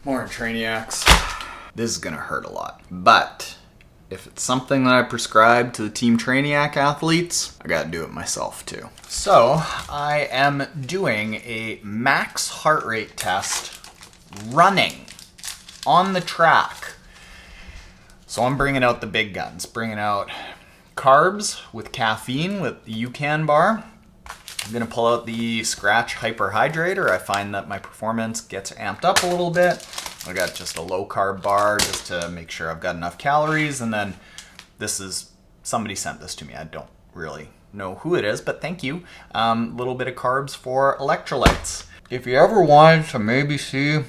Morning, Trainiacs. This is gonna hurt a lot, but if it's something that I prescribe to the Team Trainiac athletes, I gotta do it myself too. So I am doing a max heart rate test running on the track. So I'm bringing out the big guns, bringing out carbs with caffeine with the UCAN bar. I'm gonna pull out the Scratch Hyperhydrator. I find that my performance gets amped up a little bit. I got just a low carb bar just to make sure I've got enough calories. And then this is, somebody sent this to me. I don't really know who it is, but thank you. A little bit of carbs for electrolytes. If you ever wanted to maybe see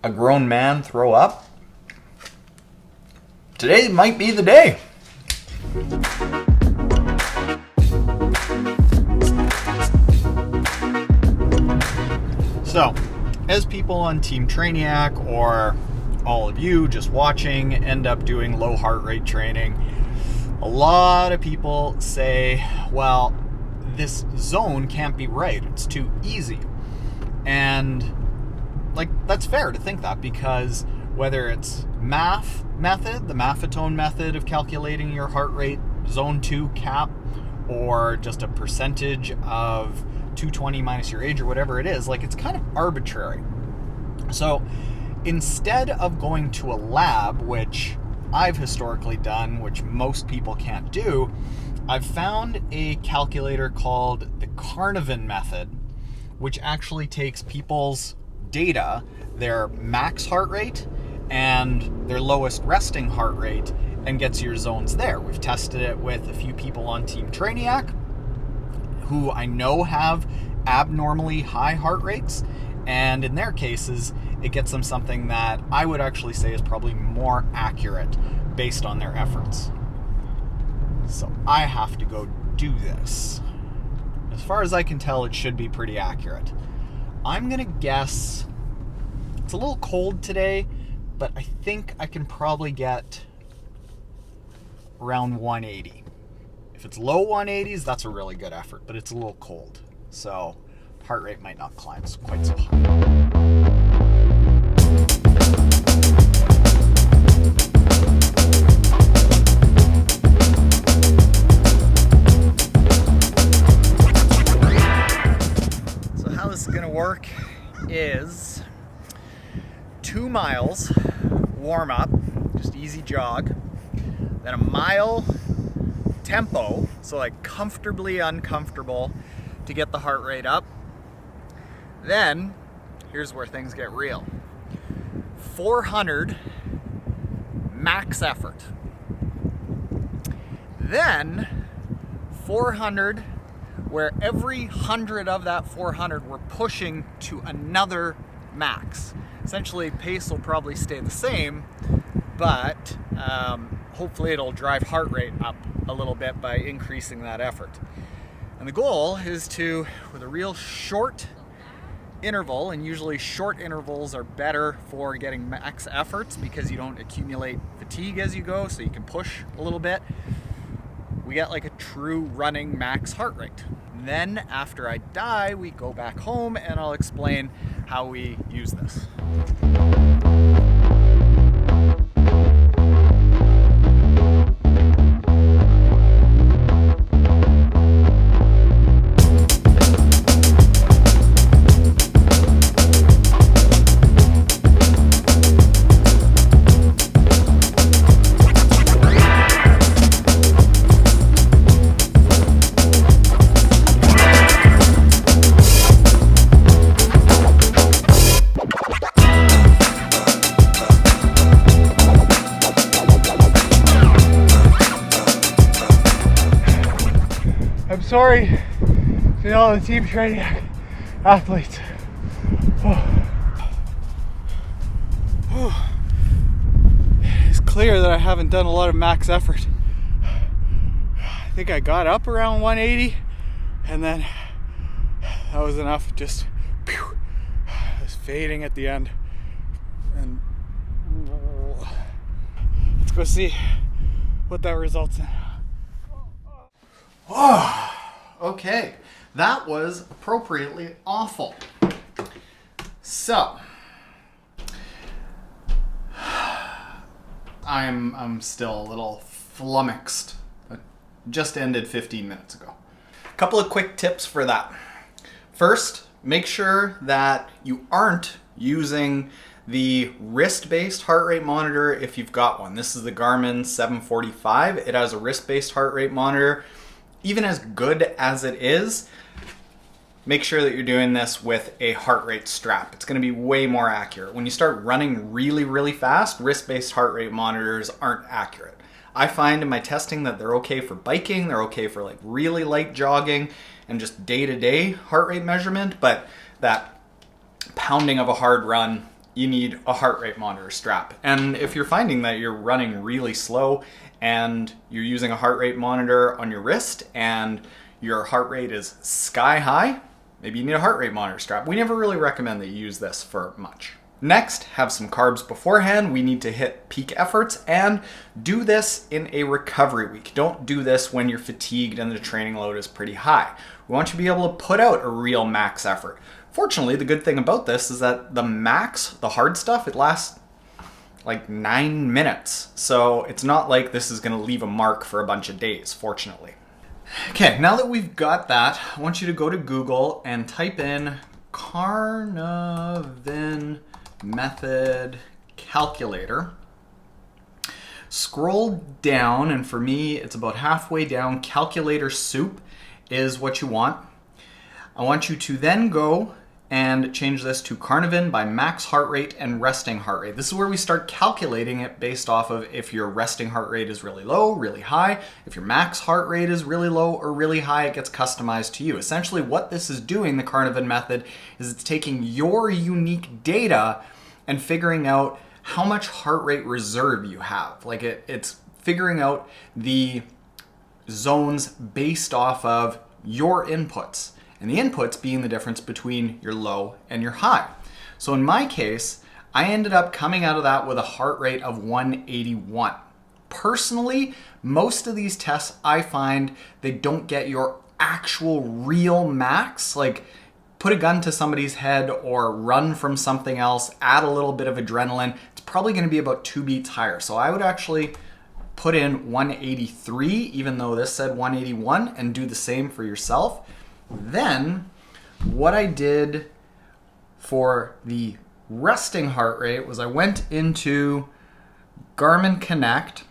a grown man throw up, today might be the day. So, as people on Team Trainiac or all of you just watching end up doing low heart rate training, a lot of people say, well, this zone can't be right. It's too easy. And like, that's fair to think that, because whether it's MAF method, the Maffetone method of calculating your heart rate zone 2 cap, or just a percentage of 220 minus your age or whatever it is, like, it's kind of arbitrary. So instead of going to a lab, which I've historically done, which most people can't do, I've found a calculator called the Karvonen Method, which actually takes people's data, their max heart rate and their lowest resting heart rate, and gets your zones there. We've tested it with a few people on Team Trainiac who I know have abnormally high heart rates, and in their cases, it gets them something that I would actually say is probably more accurate based on their efforts. So I have to go do this. As far as I can tell, it should be pretty accurate. I'm gonna guess it's a little cold today, but I think I can probably get around 180. If it's low 180s, that's a really good effort, but it's a little cold. So heart rate might not climb quite so high. So how this is gonna work is 2 miles warm up, just easy jog, then a mile tempo, so like comfortably uncomfortable to get the heart rate up. Then, here's where things get real. 400 max effort. Then 400, where every 100 of that 400 we're pushing to another max. Essentially, pace will probably stay the same, but hopefully it'll drive heart rate up a little bit by increasing that effort. And the goal is to, with a real short interval, and usually short intervals are better for getting max efforts because you don't accumulate fatigue as you go, so you can push a little bit. We get like a true running max heart rate. And then after I die, we go back home and I'll explain how we use this. I'm sorry to all the Team Trainiac athletes. It's clear that I haven't done a lot of max effort. I think I got up around 180, and then that was enough. Just it was fading at the end. And let's go see what that results in. Oh, okay. That was appropriately awful. So, I'm still a little flummoxed. It just ended 15 minutes ago. A couple of quick tips for that. First, make sure that you aren't using the wrist-based heart rate monitor if you've got one. This is the Garmin 745. It has a wrist-based heart rate monitor. Even as good as it is, make sure that you're doing this with a heart rate strap. It's going to be way more accurate. When you start running really, really fast, wrist-based heart rate monitors aren't accurate. I find in my testing that they're okay for biking, they're okay for like really light jogging and just day-to-day heart rate measurement, but that pounding of a hard run, you need a heart rate monitor strap. And if you're finding that you're running really slow and you're using a heart rate monitor on your wrist and your heart rate is sky high, maybe you need a heart rate monitor strap. We never really recommend that you use this for much. Next, have some carbs beforehand. We need to hit peak efforts and do this in a recovery week. Don't do this when you're fatigued and the training load is pretty high. We want you to be able to put out a real max effort. Fortunately, the good thing about this is that the max, the hard stuff, it lasts like 9 minutes. So it's not like this is going to leave a mark for a bunch of days, fortunately. Okay, now that we've got that, I want you to go to Google and type in Karvonen Method Calculator. Scroll down, and for me, it's about halfway down. Calculator soup is what you want. I want you to then go and change this to Karvonen by max heart rate and resting heart rate. This is where we start calculating it based off of if your resting heart rate is really low, really high. If your max heart rate is really low or really high, it gets customized to you. Essentially what this is doing, the Karvonen method, is it's taking your unique data and figuring out how much heart rate reserve you have. Like it's figuring out the zones based off of your inputs. And the inputs being the difference between your low and your high. So in my case, I ended up coming out of that with a heart rate of 181. Personally, most of these tests I find they don't get your actual real max. Like put a gun to somebody's head or run from something else, add a little bit of adrenaline. It's probably going to be about 2 beats higher. So I would actually put in 183, even though this said 181, and do the same for yourself. Then what I did for the resting heart rate was I went into Garmin Connect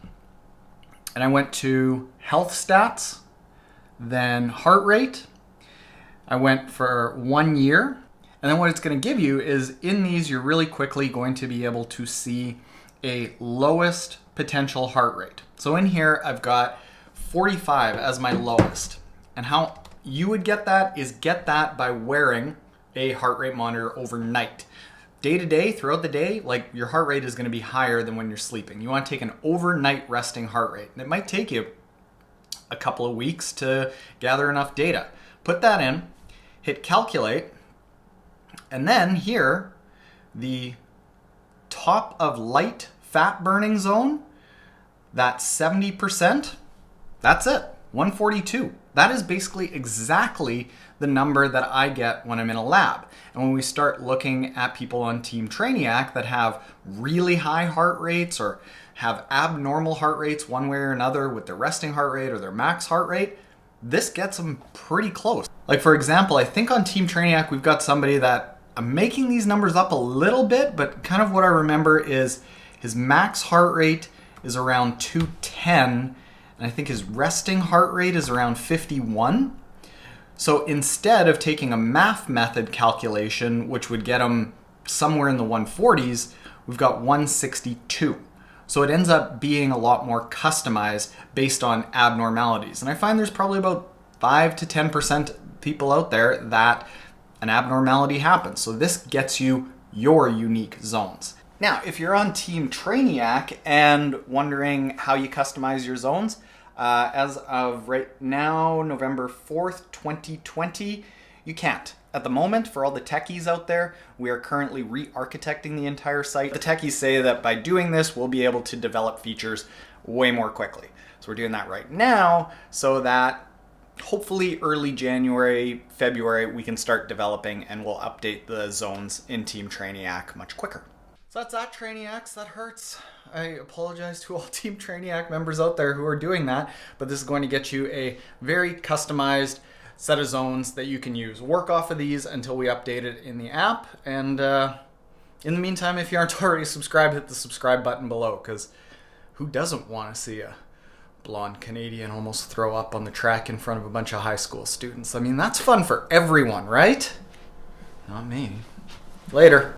and I went to health stats, then heart rate. I went for 1 year. And then what it's going to give you is in these, you're really quickly going to be able to see a lowest potential heart rate. So in here, I've got 45 as my lowest. And how you would get that is get that by wearing a heart rate monitor overnight. Day to day, throughout the day, like your heart rate is going to be higher than when you're sleeping. You want to take an overnight resting heart rate. And it might take you a couple of weeks to gather enough data. Put that in, hit calculate, and then here, the top of light fat burning zone, that's 70%. That's it, 142. That is basically exactly the number that I get when I'm in a lab. And when we start looking at people on Team Trainiac that have really high heart rates or have abnormal heart rates one way or another with their resting heart rate or their max heart rate, this gets them pretty close. Like for example, I think on Team Trainiac we've got somebody that, I'm making these numbers up a little bit, but kind of what I remember is his max heart rate is around 210, and I think his resting heart rate is around 51. So instead of taking a math method calculation, which would get him somewhere in the 140s, we've got 162. So it ends up being a lot more customized based on abnormalities. And I find there's probably about 5 to 10% people out there that an abnormality happens. So this gets you your unique zones. Now, if you're on Team Trainiac and wondering how you customize your zones, as of right now, November 4th, 2020, you can't. At the moment, for all the techies out there, we are currently re-architecting the entire site. The techies say that by doing this, we'll be able to develop features way more quickly. So we're doing that right now so that hopefully early January, February, we can start developing and we'll update the zones in Team Trainiac much quicker. So that's that, Trainiacs. That hurts. I apologize to all Team Trainiac members out there who are doing that, but this is going to get you a very customized set of zones that you can use. Work off of these until we update it in the app, and in the meantime, if you aren't already subscribed, hit the subscribe button below, because who doesn't want to see a blonde Canadian almost throw up on the track in front of a bunch of high school students? I mean, that's fun for everyone, right? Not me. Later.